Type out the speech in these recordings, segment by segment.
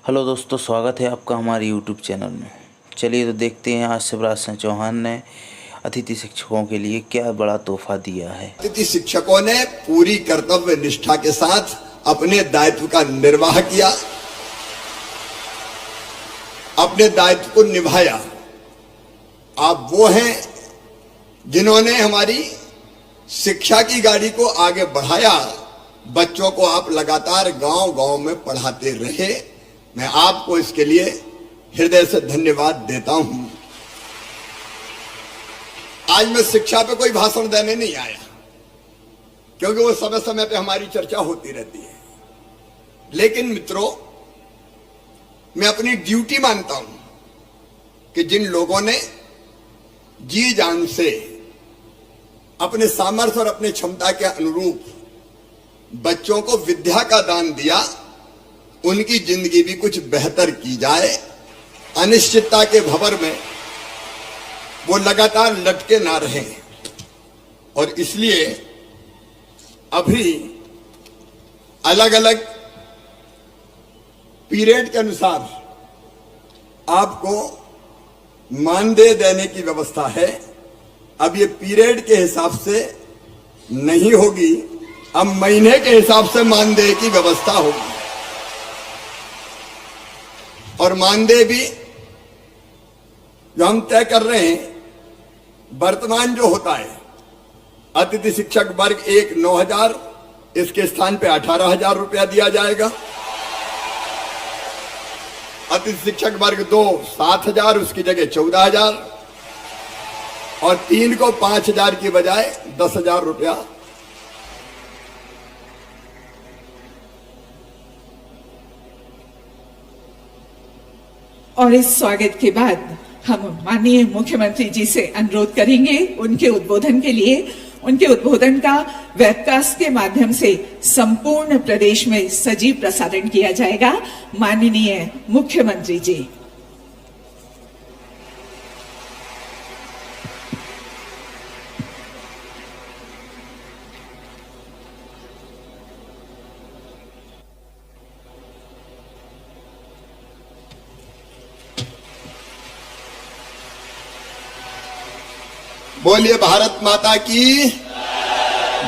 Hello दोस्तों, स्वागत है आपका हमारे यूट्यूब चैनल में। चलिए तो देखते हैं आज शिवराज सिंह चौहान ने अतिथि शिक्षकों के लिए क्या बड़ा तोहफा दिया है। अतिथि शिक्षकों ने पूरी कर्तव्य निष्ठा के साथ अपने दायित्व का निर्वाह किया, अपने दायित्व को निभाया। आप वो हैं जिन्होंने हमारी शिक्षा की गाड़ी को आगे बढ़ाया। बच्चों को आप लगातार गांव-गांव में पढ़ाते रहे। मैं आपको इसके लिए हृदय से धन्यवाद देता हूं। आज मैं शिक्षा पे कोई भाषण देने नहीं आया, क्योंकि वो समय समय पे हमारी चर्चा होती रहती है। लेकिन मित्रों, मैं अपनी ड्यूटी मानता हूं कि जिन लोगों ने जी जान से अपने सामर्थ्य और अपने क्षमता के अनुरूप बच्चों को विद्या का दान दिया, उनकी जिंदगी भी कुछ बेहतर की जाए। अनिश्चितता के भंवर में वो लगातार लटके ना रहें। और इसलिए अभी अलग अलग पीरियड के अनुसार आपको मानदेय देने की व्यवस्था है। अब ये पीरियड के हिसाब से नहीं होगी, अब महीने के हिसाब से मानदेय की व्यवस्था होगी। और मानदेय भी जो हम तय कर रहे हैं, वर्तमान जो होता है, अतिथि शिक्षक वर्ग 1 9,000, इसके स्थान पे 18,000 रुपया दिया जाएगा। अतिथि शिक्षक वर्ग 2 7,000, उसकी जगह 14,000, और 3 को 5,000 की बजाय 10,000 रुपया। और इस स्वागत के बाद हम माननीय मुख्यमंत्री जी से अनुरोध करेंगे उनके उद्बोधन के लिए। उनके उद्बोधन का वेबकास्ट के माध्यम से संपूर्ण प्रदेश में सजीव प्रसारण किया जाएगा। माननीय मुख्यमंत्री जी। बोलिए भारत माता की,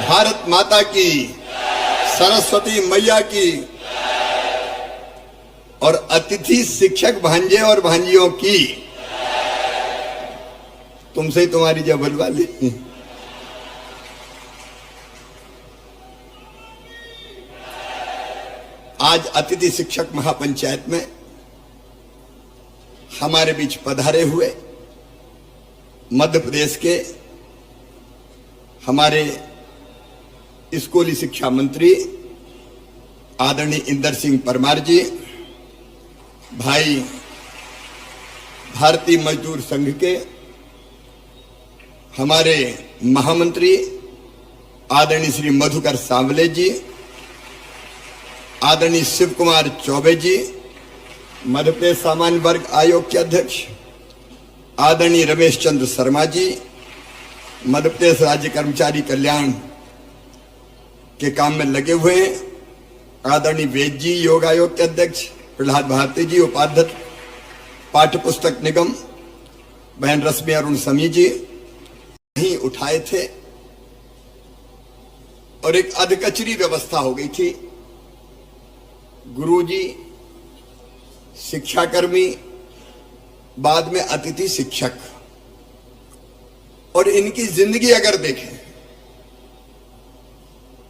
भारत माता की, सरस्वती मैया की, और अतिथि शिक्षक भांजे और भांजियों की। तुमसे ही तुम्हारी जय बुलवा ली। आज अतिथि शिक्षक महापंचायत में हमारे बीच पधारे हुए मध्य प्रदेश के हमारे स्कूली शिक्षा मंत्री आदरणीय इंदर सिंह परमार जी, भाई भारतीय मजदूर संघ के हमारे महामंत्री आदरणीय श्री मधुकर सांवले जी, आदरणीय शिव कुमार चौबे जी, मध्य प्रदेश सामान्य वर्ग आयोग के अध्यक्ष आदरणीय रमेश चंद्र शर्मा जी, मध्य प्रदेश राज्य कर्मचारी कल्याण के काम में लगे हुए हैं, आदरणीय वेद जी, योग आयोग के अध्यक्ष प्रहलाद भारती जी, उपाध्यक्ष पाठ्य पुस्तक निगम बहन रश्मि अरुण समी जी नहीं उठाए थे। और एक अधकचरी व्यवस्था हो गई थी। गुरुजी, शिक्षाकर्मी, बाद में अतिथि शिक्षक, और इनकी जिंदगी अगर देखें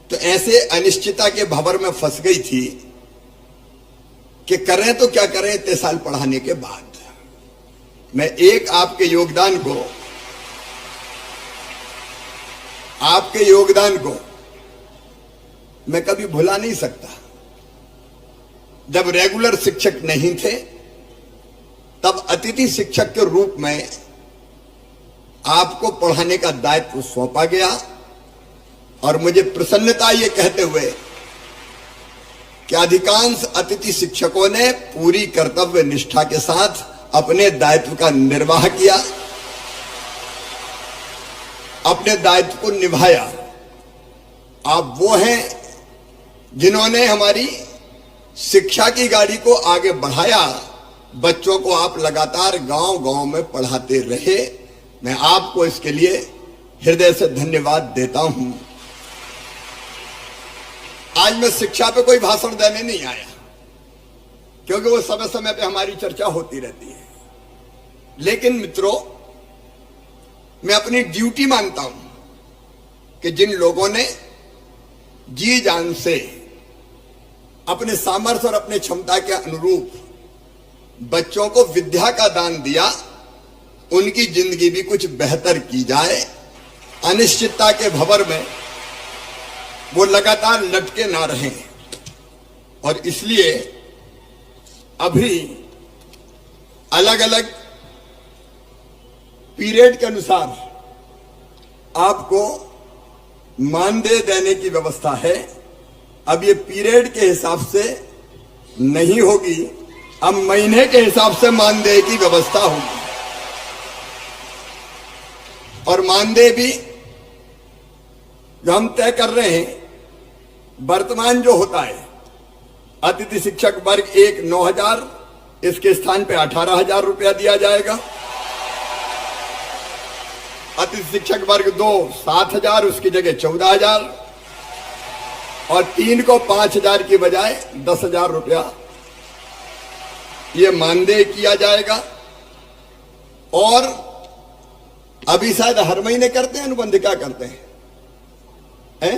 तो ऐसे अनिश्चितता के भंवर में फंस गई थी कि करें तो क्या करें इतने साल पढ़ाने के बाद। मैं एक आपके योगदान को मैं कभी भुला नहीं सकता। जब रेगुलर शिक्षक नहीं थे, तब अतिथि शिक्षक के रूप में आपको पढ़ाने का दायित्व सौंपा गया। और मुझे प्रसन्नता ये कहते हुए कि अधिकांश अतिथि शिक्षकों ने पूरी कर्तव्य निष्ठा के साथ अपने दायित्व का निर्वाह किया, अपने दायित्व को निभाया। आप वो हैं जिन्होंने हमारी शिक्षा की गाड़ी को आगे बढ़ाया, बच्चों को आप लगातार गांव गांव में पढ़ाते रहे। मैं आपको इसके लिए हृदय से धन्यवाद देता हूं। आज मैं शिक्षा पे कोई भाषण देने नहीं आया, क्योंकि वो समय समय पे हमारी चर्चा होती रहती है। लेकिन मित्रों, मैं अपनी ड्यूटी मानता हूं कि जिन लोगों ने जी जान से अपने सामर्थ्य और अपने क्षमता के अनुरूप बच्चों को विद्या का दान दिया, उनकी जिंदगी भी कुछ बेहतर की जाए। अनिश्चितता के भंवर में वो लगातार लटके ना रहें। और इसलिए अभी अलग अलग पीरियड के अनुसार आपको मानदेय देने की व्यवस्था है। अब ये पीरियड के हिसाब से नहीं होगी, अब महीने के हिसाब से मानदेय की व्यवस्था होगी। और मानदेय भी जो हम तय कर रहे हैं, वर्तमान जो होता है, अतिथि शिक्षक वर्ग 1 9,000, इसके स्थान पे 18,000 रुपया दिया जाएगा। अतिथि शिक्षक वर्ग 2 7,000, उसकी जगह 14,000, और 3 को 5,000 की बजाय 10,000 रुपया ये मानदेय किया जाएगा। और अभी शायद हर महीने करते हैं अनुबंध, क्या करते हैं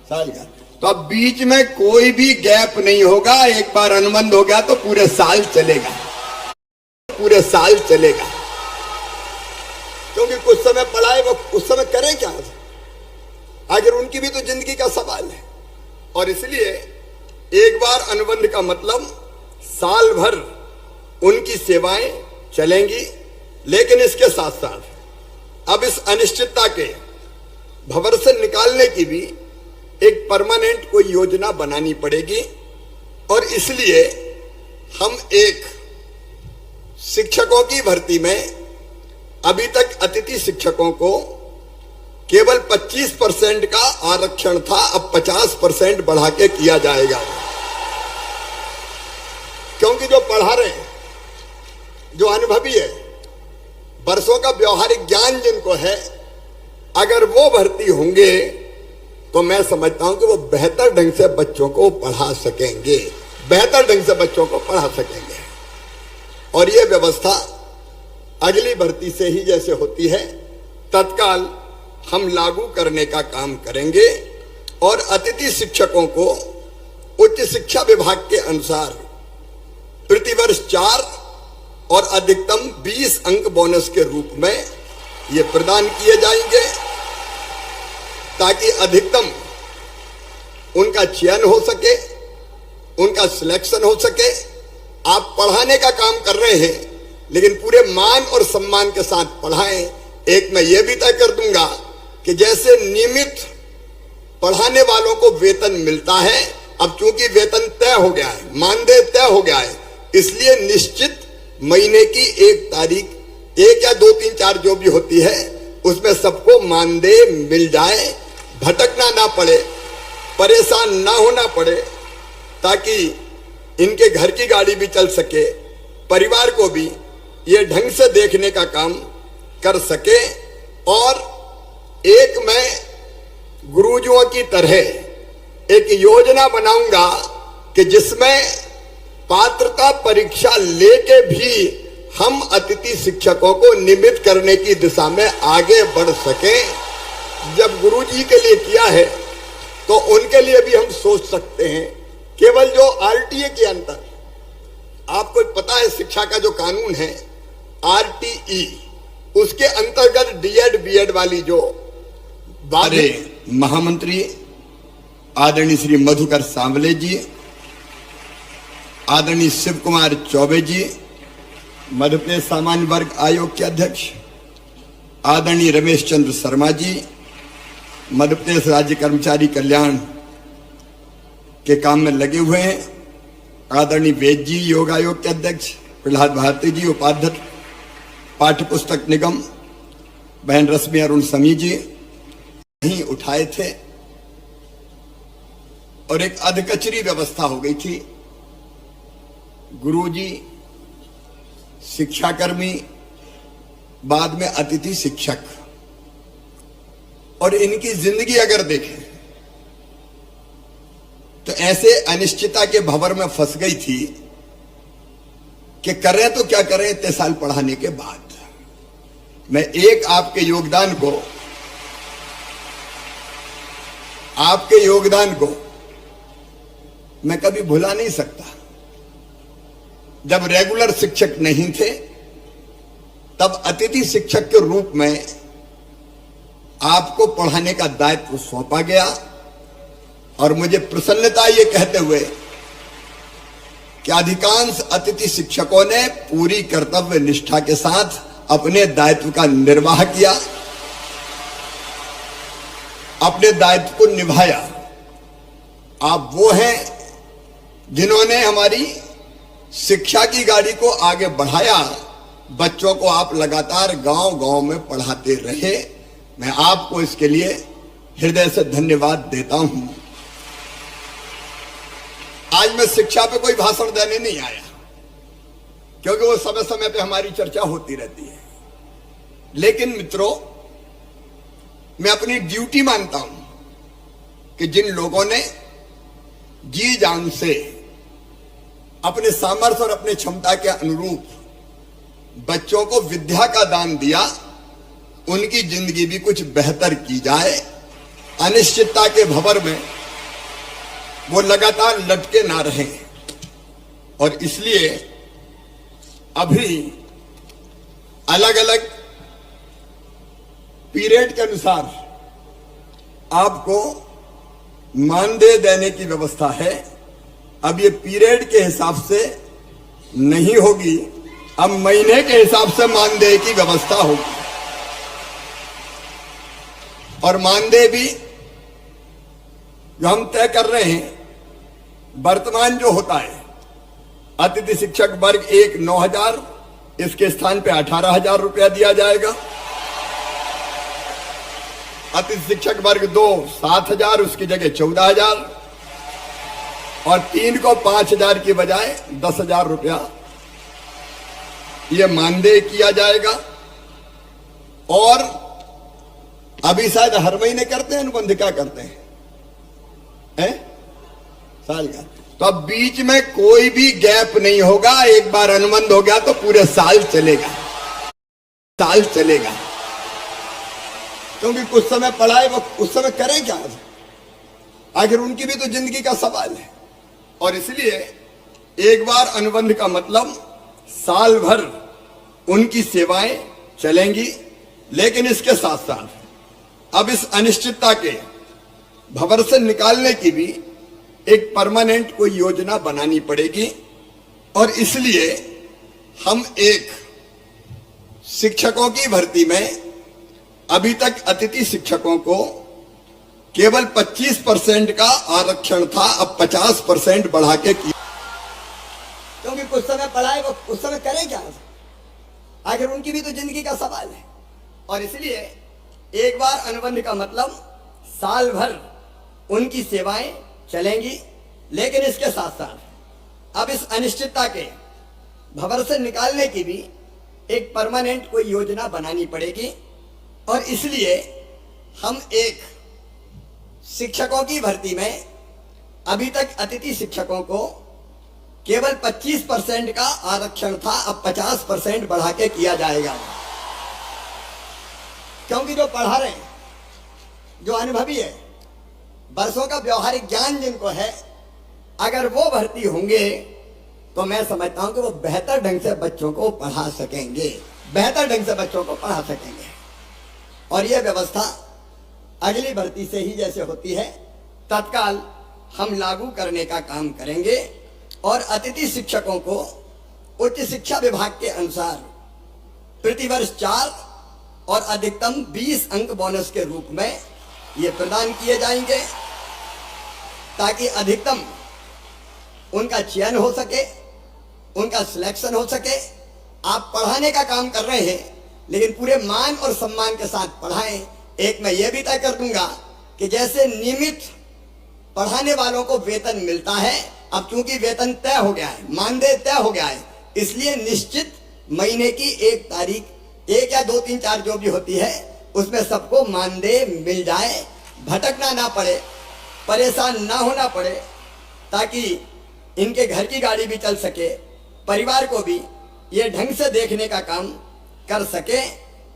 साल का। तो अब बीच में कोई भी गैप नहीं होगा। एक बार अनुबंध हो गया तो पूरे साल चलेगा, पूरे साल चलेगा। क्योंकि कुछ समय पढ़ाए वो उस समय करें क्या, आखिर उनकी भी तो जिंदगी का सवाल है। और इसलिए एक बार अनुबंध का मतलब साल भर उनकी सेवाएं चलेंगी। लेकिन इसके साथ साथ अब इस अनिश्चितता के भंवर से निकालने की भी एक परमानेंट कोई योजना बनानी पड़ेगी। और इसलिए हम एक शिक्षकों की भर्ती में अभी तक अतिथि शिक्षकों को केवल 25% का आरक्षण था, अब 50% बढ़ा के किया जाएगा। क्योंकि जो पढ़ा रहे हैं, जो अनुभवी है, वर्षों का व्यवहारिक ज्ञान जिनको है, अगर वो भर्ती होंगे तो मैं समझता हूं कि वो बेहतर ढंग से बच्चों को पढ़ा सकेंगे, बेहतर ढंग से बच्चों को पढ़ा सकेंगे। और ये व्यवस्था अगली भर्ती से ही जैसे होती है तत्काल हम लागू करने का काम करेंगे। और अतिथि शिक्षकों को उच्च शिक्षा विभाग के अनुसार प्रतिवर्ष 4 और अधिकतम 20 अंक बोनस के रूप में ये प्रदान किए जाएंगे, ताकि अधिकतम उनका चयन हो सके, उनका सिलेक्शन हो सके। आप पढ़ाने का काम कर रहे हैं, लेकिन पूरे मान और सम्मान के साथ पढ़ाएं। एक मैं ये भी तय कर दूंगा कि जैसे नियमित पढ़ाने वालों को वेतन मिलता है, अब चूंकि वेतन तय हो गया है, मानदेय तय हो गया है, इसलिए निश्चित महीने की 1 तारीख, 1 या 2 3 4 जो भी होती है, उसमें सबको मानदेय मिल जाए, भटकना ना पड़े, परेशान ना होना पड़े, ताकि इनके घर की गाड़ी भी चल सके, परिवार को भी ये ढंग से देखने का काम कर सके। और एक मैं गुरुजियों की तरह एक योजना बनाऊंगा कि जिसमें पात्रता परीक्षा लेके भी हम अतिथि शिक्षकों को नियमित करने की दिशा में आगे बढ़ सकें। जब गुरुजी के लिए किया है तो उनके लिए भी हम सोच सकते हैं। केवल जो आरटीए के अंतर, आपको पता है शिक्षा का जो कानून है आरटीई, उसके अंतर्गत डीएड बीएड वाली जो बारे महामंत्री आदरणीय श्री मधुकर सांवले जी, आदरणीय शिव कुमार चौबे जी, मध्य प्रदेश सामान्य वर्ग आयोग के अध्यक्ष, आदरणीय रमेश चंद्र शर्मा जी, मध्य प्रदेश राज्य कर्मचारी कल्याण के काम में लगे हुए हैं, आदरणीय वेद जी योग आयोग के अध्यक्ष, प्रहलाद भारती जी उपाध्यक्ष पाठ्य पुस्तक निगम, बहन रश्मि अरुण समी जी नहीं उठाए थे। और एक अधकचरी व्यवस्था हो गई थी। गुरुजी, शिक्षाकर्मी, बाद में अतिथि शिक्षक, और इनकी जिंदगी अगर देखें तो ऐसे अनिश्चितता के भंवर में फंस गई थी कि करें तो क्या करें इतने साल पढ़ाने के बाद। मैं एक आपके योगदान को मैं कभी भुला नहीं सकता। जब रेगुलर शिक्षक नहीं थे तब अतिथि शिक्षक के रूप में आपको पढ़ाने का दायित्व सौंपा गया, और मुझे प्रसन्नता ये कहते हुए कि अधिकांश अतिथि शिक्षकों ने पूरी कर्तव्य निष्ठा के साथ अपने दायित्व का निर्वाह किया, अपने दायित्व को निभाया। आप वो हैं जिन्होंने हमारी शिक्षा की गाड़ी को आगे बढ़ाया। बच्चों को आप लगातार गांव-गांव में पढ़ाते रहे। मैं आपको इसके लिए हृदय से धन्यवाद देता हूं। आज मैं शिक्षा पे कोई भाषण देने नहीं आया, क्योंकि वो समय समय पे हमारी चर्चा होती रहती है। लेकिन मित्रों, मैं अपनी ड्यूटी मानता हूं कि जिन लोगों ने जी जान से अपने सामर्थ्य और अपने क्षमता के अनुरूप बच्चों को विद्या का दान दिया, उनकी जिंदगी भी कुछ बेहतर की जाए। अनिश्चितता के भंवर में वो लगातार लटके ना रहें। और इसलिए अभी अलग अलग पीरियड के अनुसार आपको मानदेय देने की व्यवस्था है। अब ये पीरियड के हिसाब से नहीं होगी, अब महीने के हिसाब से मानदेय की व्यवस्था होगी। और मानदेय भी जो हम तय कर रहे हैं, वर्तमान जो होता है, अतिथि शिक्षक वर्ग 1 9,000, इसके स्थान पे 18,000 रुपया दिया जाएगा। अतिथि शिक्षक वर्ग 2 7,000, उसकी जगह 14,000, और 3 को 5,000 की बजाय 10,000 रुपया ये मानदेय किया जाएगा। और अभी शायद हर महीने करते हैं अनुबंध, क्या करते हैं साल का, तो अब बीच में कोई भी गैप नहीं होगा। एक बार अनुबंध हो गया तो पूरे साल चलेगा, क्योंकि कुछ समय पढ़ाए वो उस समय करें क्या, आखिर उनकी भी तो जिंदगी का सवाल है। और इसलिए एक बार अनुबंध का मतलब साल भर उनकी सेवाएं चलेंगी। लेकिन इसके साथ साथ अब इस अनिश्चितता के भंवर से निकालने की भी एक परमानेंट कोई योजना बनानी पड़ेगी। और इसलिए हम एक शिक्षकों की भर्ती में अभी तक अतिथि शिक्षकों को केवल 25% का आरक्षण था, अब 50% बढ़ा के किया, क्योंकि कुछ समय पढ़ाए वो उस समय करें क्या, आखिर उनकी भी तो जिंदगी का सवाल है। और इसलिए एक बार अनुबंध का मतलब साल भर उनकी सेवाएं चलेंगी। लेकिन इसके साथ साथ अब इस अनिश्चितता के भंवर से निकालने की भी एक परमानेंट कोई योजना बनानी पड़ेगी। और इसलिए हम एक शिक्षकों की भर्ती में अभी तक अतिथि शिक्षकों को केवल 25% का आरक्षण था, अब 50% बढ़ा के किया जाएगा। क्योंकि जो पढ़ा रहे हैं, जो अनुभवी है, वर्षों का व्यवहारिक ज्ञान जिनको है, अगर वो भर्ती होंगे तो मैं समझता हूं कि वो बेहतर ढंग से बच्चों को पढ़ा सकेंगे, और यह व्यवस्था अगली भर्ती से ही जैसे होती है तत्काल हम लागू करने का काम करेंगे। और अतिथि शिक्षकों को उच्च शिक्षा विभाग के अनुसार प्रतिवर्ष 4 और अधिकतम 20 अंक बोनस के रूप में ये प्रदान किए जाएंगे, ताकि अधिकतम उनका चयन हो सके, उनका सिलेक्शन हो सके। आप पढ़ाने का काम कर रहे हैं, लेकिन पूरे मान और सम्मान के साथ पढ़ाएं। एक मैं ये भी तय कर दूंगा कि जैसे नियमित पढ़ाने वालों को वेतन मिलता है। अब चूंकि वेतन तय हो गया है, मानदेय तय हो गया है, इसलिए निश्चित महीने की 1 तारीख, 1 या 2, 3, 4 जो भी होती है, उसमें सबको मानदेय मिल जाए, भटकना ना पड़े, परेशान ना होना पड़े, ताकि इनके घर की गाड़ी भी चल सके, परिवार को भी ये ढंग से देखने का काम कर सके।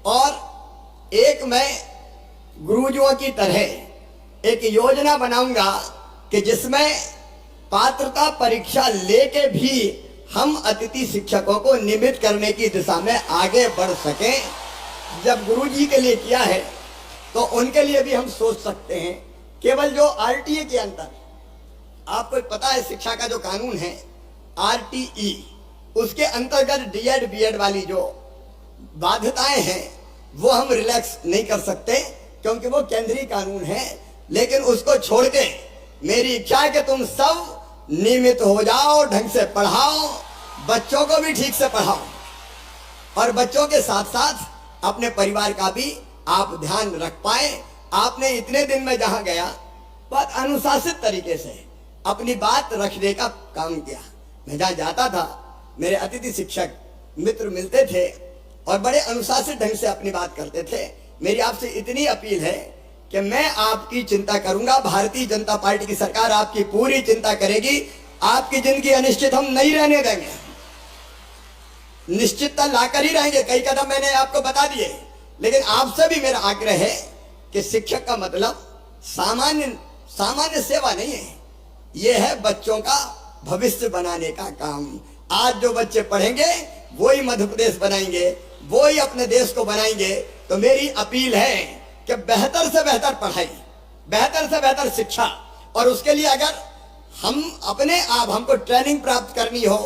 और एक मैं गुरुजियों की तरह एक योजना बनाऊंगा कि जिसमें पात्रता परीक्षा लेके भी हम अतिथि शिक्षकों को नियमित करने की दिशा में आगे बढ़ सकें। जब गुरुजी के लिए किया है तो उनके लिए भी हम सोच सकते हैं। केवल जो आरटीए के अंदर, आपको पता है शिक्षा का जो कानून है आरटीई, उसके अंतर्गत डीएड बीएड वाली जो बाध्यताएं हैं वो हम रिलैक्स नहीं कर सकते, क्योंकि वो केंद्रीय कानून है। लेकिन उसको छोड़ के मेरी इच्छा है कि तुम सब नियमित हो जाओ, ढंग से पढ़ाओ, बच्चों को भी ठीक से पढ़ाओ, और बच्चों के साथ साथ अपने परिवार का भी आप ध्यान रख पाए। आपने इतने दिन में जहां गया बहुत अनुशासित तरीके से अपनी बात रखने का काम किया। मैं जहां जाता था मेरे अतिथि शिक्षक मित्र मिलते थे और बड़े अनुशासित ढंग से अपनी बात करते थे। मेरी आपसे इतनी अपील है कि मैं आपकी चिंता करूंगा, भारतीय जनता पार्टी की सरकार आपकी पूरी चिंता करेगी। आपकी जिंदगी अनिश्चित हम नहीं रहने देंगे, निश्चितता लाकर ही रहेंगे। कई कदम मैंने आपको बता दिए, लेकिन आपसे भी मेरा आग्रह है कि शिक्षक का मतलब सामान्य सेवा नहीं है, यह है बच्चों का भविष्य बनाने का काम। आज जो बच्चे पढ़ेंगे वही मध्य प्रदेश बनाएंगे, वही अपने देश को बनाएंगे। तो मेरी अपील है कि बेहतर से बेहतर पढ़ाई, बेहतर से बेहतर शिक्षा, और उसके लिए अगर हम अपने आप हमको ट्रेनिंग प्राप्त करनी हो,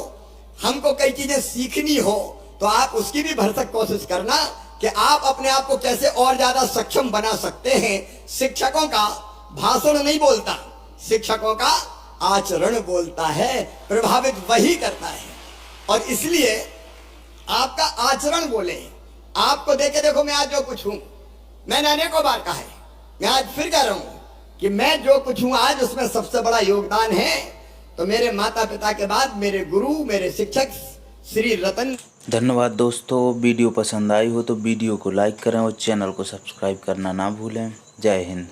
हमको कई चीजें सीखनी हो, तो आप उसकी भी भरसक कोशिश करना कि आप अपने आप को कैसे और ज्यादा सक्षम बना सकते हैं। शिक्षकों का भाषण नहीं बोलता, शिक्षकों का आचरण बोलता है, प्रभावित वही करता है। और इसलिए आपका आचरण बोले। आपको देखे देखो, मैं आज जो कुछ हूं, मैंने अनेकों बार कहा है, मैं आज फिर कह रहा हूं कि मैं जो कुछ हूं आज, उसमें सबसे बड़ा योगदान है तो मेरे माता पिता के बाद मेरे गुरु, मेरे शिक्षक श्री रतन। धन्यवाद दोस्तों। वीडियो पसंद आई हो तो वीडियो को लाइक करें और चैनल को सब्सक्राइब करना ना भूलें। जय हिंद।